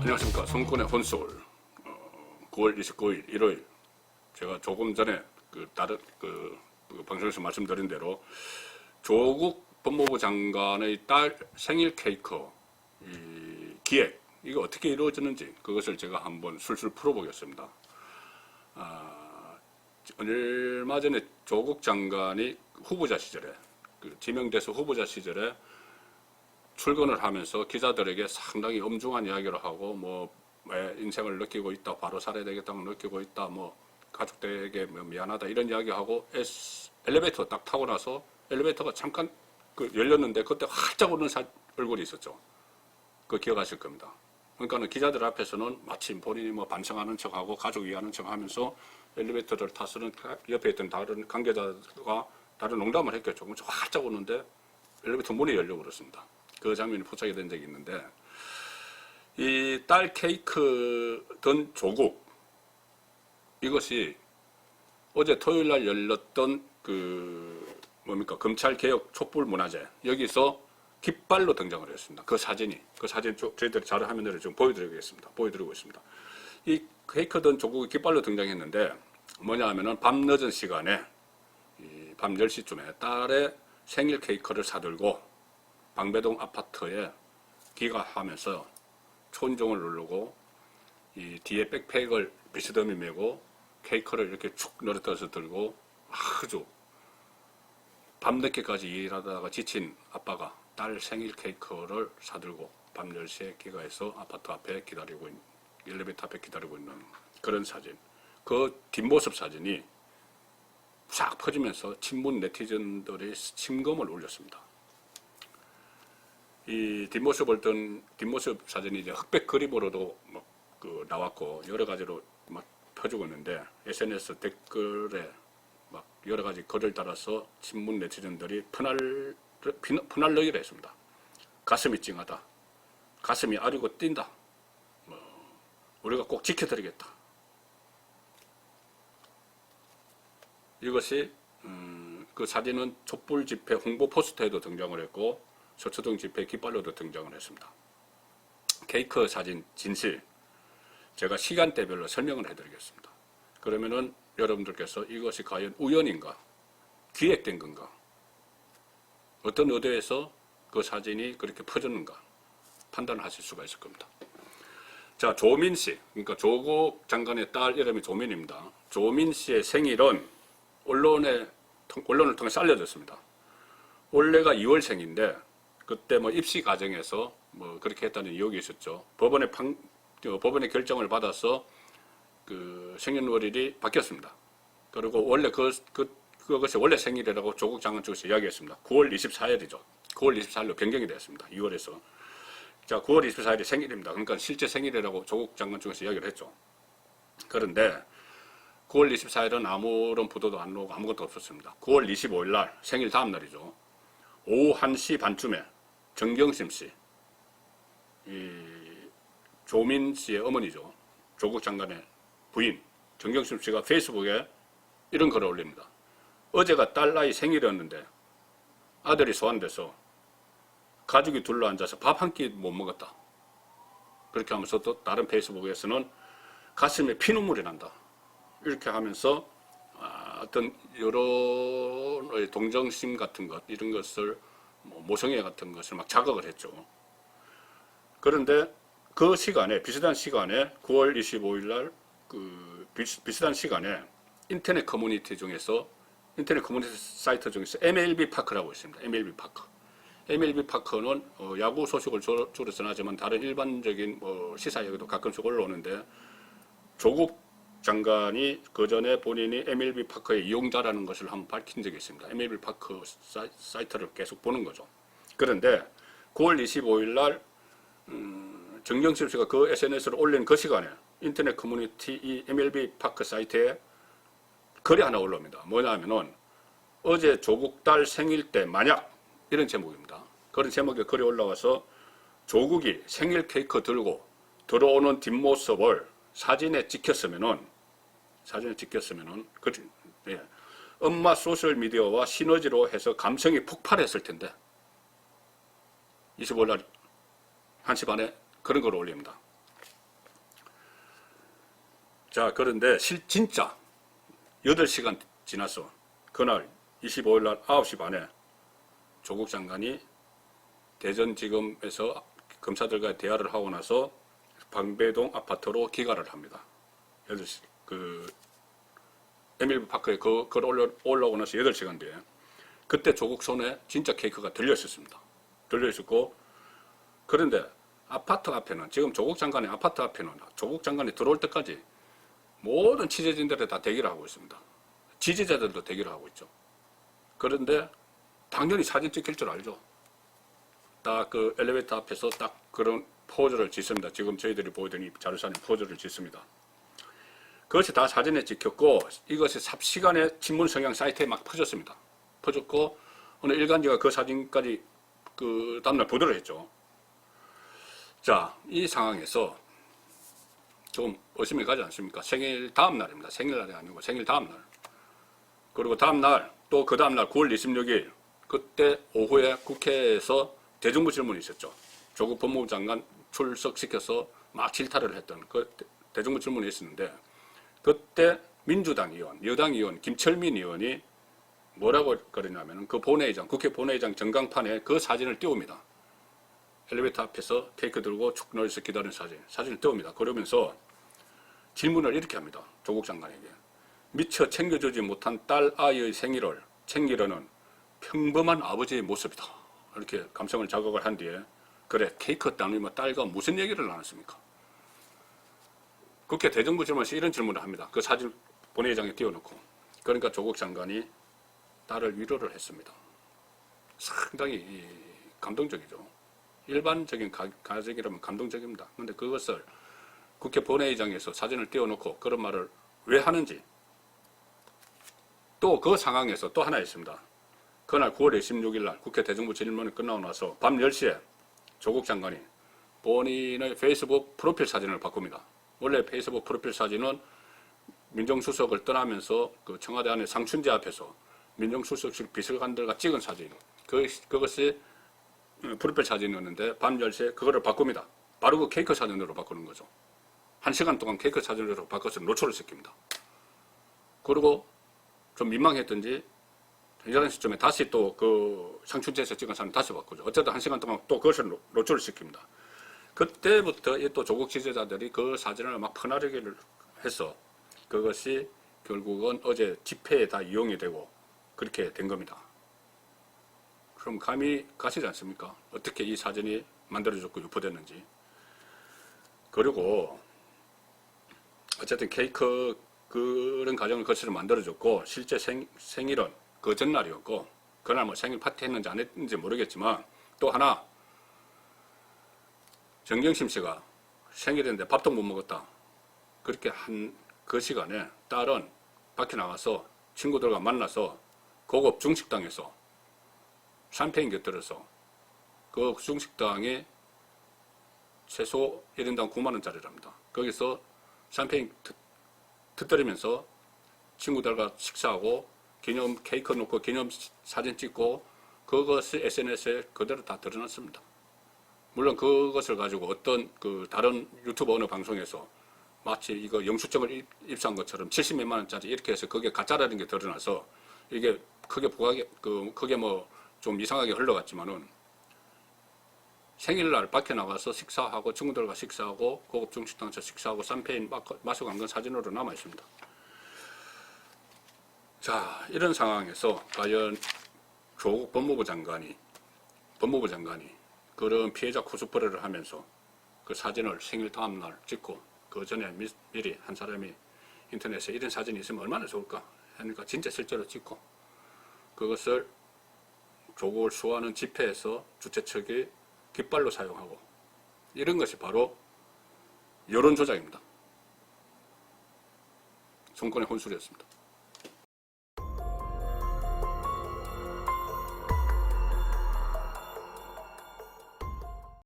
안녕하십니까. 성권의 혼솔 9월 29일 일요일 제가 조금 전에 다른 방송에서 말씀드린 대로 조국 법무부 장관의 딸 생일 케이크 기획 이거 어떻게 이루어졌는지 그것을 제가 한번 술술 풀어보겠습니다. 얼마 전에 조국 장관이 후보자 시절에 지명돼서 후보자 시절에 출근을 하면서 기자들에게 상당히 엄중한 이야기를 하고 왜 인생을 느끼고 있다, 바로 살아야 되겠다고 느끼고 있다, 가족들에게 미안하다 이런 이야기하고 엘리베이터 딱 타고 나서 엘리베이터가 잠깐 열렸는데 그때 활짝 웃는 얼굴이 있었죠. 그거 기억하실 겁니다. 그러니까는 기자들 앞에서는 마침 본인이 반성하는 척하고 가족 위하는 척하면서 엘리베이터를 타서는 옆에 있던 다른 관계자들과 다른 농담을 했겠죠. 그럼 활짝 웃는데 엘리베이터 문이 열려버렸습니다. 그 장면이 포착이 된 적이 있는데 이 딸 케이크 던 조국 이것이 어제 토요일 날 열렸던 검찰개혁 촛불문화제 여기서 깃발로 등장을 했습니다. 그 사진 저희들이 자료 화면으로 지금 보여드리고 있습니다. 이 케이크 던 조국이 깃발로 등장했는데 뭐냐 하면은 밤 늦은 시간에 밤 10시쯤에 딸의 생일 케이크를 사들고 방배동 아파트에 귀가하면서 초인종을 누르고 이 뒤에 백팩을 비스듬히 메고 케이크를 이렇게 축 늘어뜨려서 들고 아주 밤늦게까지 일하다가 지친 아빠가 딸 생일 케이크를 사들고 밤 10시에 귀가해서 아파트 앞에 엘리베이터 앞에 기다리고 있는 그런 사진. 그 뒷모습 사진이 싹 퍼지면서 친문 네티즌들이 심금을 울렸습니다. 이 뒷모습 사진이 이제 흑백 그림으로도 나왔고 여러 가지로 펴주고 있는데 SNS 댓글에 여러 가지 글을 따라서 친문 네티즌들이 푸날르기를 했습니다. 가슴이 찡하다. 가슴이 아리고 뛴다. 우리가 꼭 지켜드리겠다. 이것이 그 사진은 촛불 집회 홍보 포스터에도 등장을 했고 서초동 집회 깃발로도 등장을 했습니다. 케이크 사진 진실 제가 시간대별로 설명을 해드리겠습니다. 그러면은 여러분들께서 이것이 과연 우연인가 기획된 건가 어떤 의도에서 그 사진이 그렇게 퍼졌는가 판단하실 수가 있을 겁니다. 자, 조민 씨, 그러니까 조국 장관의 딸 이름이 조민입니다. 조민 씨의 생일은 언론을 통해서 알려졌습니다. 원래가 2월생인데 그때 입시 과정에서 그렇게 했다는 의혹이 있었죠. 법원의 결정을 받아서 생년월일이 바뀌었습니다. 그리고 원래 그것이 원래 생일이라고 조국 장관 쪽에서 이야기했습니다. 9월 24일이죠. 9월 24일로 변경이 되었습니다. 2월에서. 자, 9월 24일이 생일입니다. 그러니까 실제 생일이라고 조국 장관 쪽에서 이야기를 했죠. 그런데 9월 24일은 아무런 보도도 안 나오고 아무것도 없었습니다. 9월 25일 날 생일 다음 날이죠. 오후 1시 반쯤에 정경심 씨, 조민 씨의 어머니죠. 조국 장관의 부인 정경심 씨가 페이스북에 이런 글을 올립니다. 어제가 딸 아이 생일이었는데 아들이 소환돼서 가족이 둘러앉아서 밥 한 끼 못 먹었다. 그렇게 하면서 또 다른 페이스북에서는 가슴에 피눈물이 난다. 이렇게 하면서 어떤 여론의 동정심 같은 것 이런 것을 모성애 같은 것을 자극을 했죠. 그런데 그 시간에 비슷한 시간에 9월 25일 날 비슷한 시간에 인터넷 커뮤니티 사이트 중에서 MLB 파크라고 있습니다. MLB 파크. MLB 파크는 야구 소식을 주로 전하지만 다른 일반적인 시사 이야기도 가끔씩 올라오는데 조국 장관이 그 전에 본인이 MLB 파크의 이용자라는 것을 한번 밝힌 적이 있습니다. MLB 파크 사이트를 계속 보는 거죠. 그런데 9월 25일 날 정경심 씨가 그 SNS를 올린 그 시간에 인터넷 커뮤니티 이 MLB 파크 사이트에 글이 하나 올라옵니다. 뭐냐면은 어제 조국 딸 생일 때 만약 이런 제목입니다. 그런 제목의 글이 올라와서 조국이 생일 케이크 들고 들어오는 뒷모습을 사진에 찍혔으면은 엄마 소셜미디어와 시너지로 해서 감성이 폭발했을 텐데 25일 날 1시 반에 그런 걸 올립니다. 자, 그런데 진짜 8시간 지나서 그날 25일 날 9시 반에 조국 장관이 대전지검에서 검사들과 대화를 하고 나서 방배동 아파트로 귀가를 합니다. 8시, 에밀리 파크에 그걸 올라오고 나서 8시간 뒤에. 그때 조국 손에 진짜 케이크가 들려 있었습니다. 들려 있었고, 그런데 아파트 앞에는, 지금 조국 장관의 아파트 앞에는 조국 장관이 들어올 때까지 모든 취재진들이 다 대기를 하고 있습니다. 지지자들도 대기를 하고 있죠. 그런데 당연히 사진 찍힐 줄 알죠. 딱 그 엘리베이터 앞에서 딱 그런 포즈를 짓습니다. 지금 저희들이 보여드린 자료사진 포즈를 짓습니다. 그것이 다 사진에 찍혔고, 이것이 삽시간에 친문 성향 사이트에 막 퍼졌습니다. 퍼졌고, 어느 일간지가 그 사진까지 그 다음날 보도를 했죠. 자, 이 상황에서 좀 의심이 가지 않습니까? 생일 다음 날입니다. 생일날이 아니고 생일 다음 날. 그리고 다음 날, 또 그 다음 날 9월 26일, 그때 오후에 국회에서 대정부 질문이 있었죠. 조국 법무부 장관 출석시켜서 막 질타를 했던 그 대정부 질문이 있었는데, 그때 민주당 의원, 여당 의원 김철민 의원이 뭐라고 그러냐면 그 본회의장, 국회 본회의장 전광판에 그 사진을 띄웁니다. 엘리베이터 앞에서 케이크 들고 축 놀이서 기다리는 사진을 띄웁니다. 그러면서 질문을 이렇게 합니다. 조국 장관에게. 미처 챙겨주지 못한 딸 아이의 생일을 챙기려는 평범한 아버지의 모습이다. 이렇게 감성을 자극을 한 뒤에, 그래, 케이크 따누면 딸과 무슨 얘기를 나눴습니까? 국회 대정부 질문에서 이런 질문을 합니다. 그 사진 본회의장에 띄워놓고. 그러니까 조국 장관이 딸을 위로를 했습니다. 상당히 감동적이죠. 일반적인 가정이라면 감동적입니다. 그런데 그것을 국회 본회의장에서 사진을 띄워놓고 그런 말을 왜 하는지. 또 그 상황에서 또 하나 있습니다. 그날 9월 26일 날 국회 대정부 질문이 끝나고 나서 밤 10시에 조국 장관이 본인의 페이스북 프로필 사진을 바꿉니다. 원래 페이스북 프로필 사진은 민정수석을 떠나면서 그 청와대 안에 상춘재 앞에서 민정수석실 비서관들과 찍은 사진. 그것이 프로필 사진이었는데 밤 10시에 그거를 바꿉니다. 바로 그 케이크 사진으로 바꾸는 거죠. 1시간 동안 케이크 사진으로 바꿔서 노출을 시킵니다. 그리고 좀 민망했던지 이런 시점에 다시 또 그 상춘재에서 찍은 사진 다시 바꾸죠. 어쨌든 1시간 동안 또 그것을 노출을 시킵니다. 그때부터 또 조국 지지자들이 그 사진을 막 퍼나르기를 해서 그것이 결국은 어제 집회에 다 이용이 되고 그렇게 된 겁니다. 그럼 감이 가시지 않습니까? 어떻게 이 사진이 만들어졌고 유포됐는지. 그리고 어쨌든 케이크 그런 과정을 거쳐서 만들어졌고, 실제 생일은 그 전날이었고, 그날 뭐 생일 파티 했는지 안 했는지 모르겠지만, 또 하나 정경심 씨가 생일인데 밥도 못 먹었다. 그렇게 한 그 시간에 딸은 밖에 나가서 친구들과 만나서 고급 중식당에서 샴페인 곁들여서 그 중식당이 최소 1인당 9만 원짜리랍니다. 거기서 샴페인 터뜨리면서 친구들과 식사하고 기념 케이크 놓고 기념 사진 찍고 그것이 SNS에 그대로 다 드러났습니다. 물론 그것을 가지고 어떤 그 다른 유튜브 어느 방송에서 마치 이거 영수증을 입수한 것처럼 70몇만 원짜리 이렇게 해서 그게 가짜라는 게 드러나서 이게 크게 뭐 좀 이상하게 흘러갔지만은 생일날 밖에 나가서 식사하고 친구들과 식사하고 고급 중식당에서 식사하고 샴페인 마시고 간 건 사진으로 남아 있습니다. 자, 이런 상황에서 과연 조국 법무부 장관이 그런 피해자 코스프레를 하면서 그 사진을 생일 다음 날 찍고 그 전에 미리 한 사람이 인터넷에 이런 사진이 있으면 얼마나 좋을까 하니까 진짜 실제로 찍고 그것을 조국을 수호하는 집회에서 주최 측이 깃발로 사용하고 이런 것이 바로 여론조작입니다. 정권의 혼술이었습니다.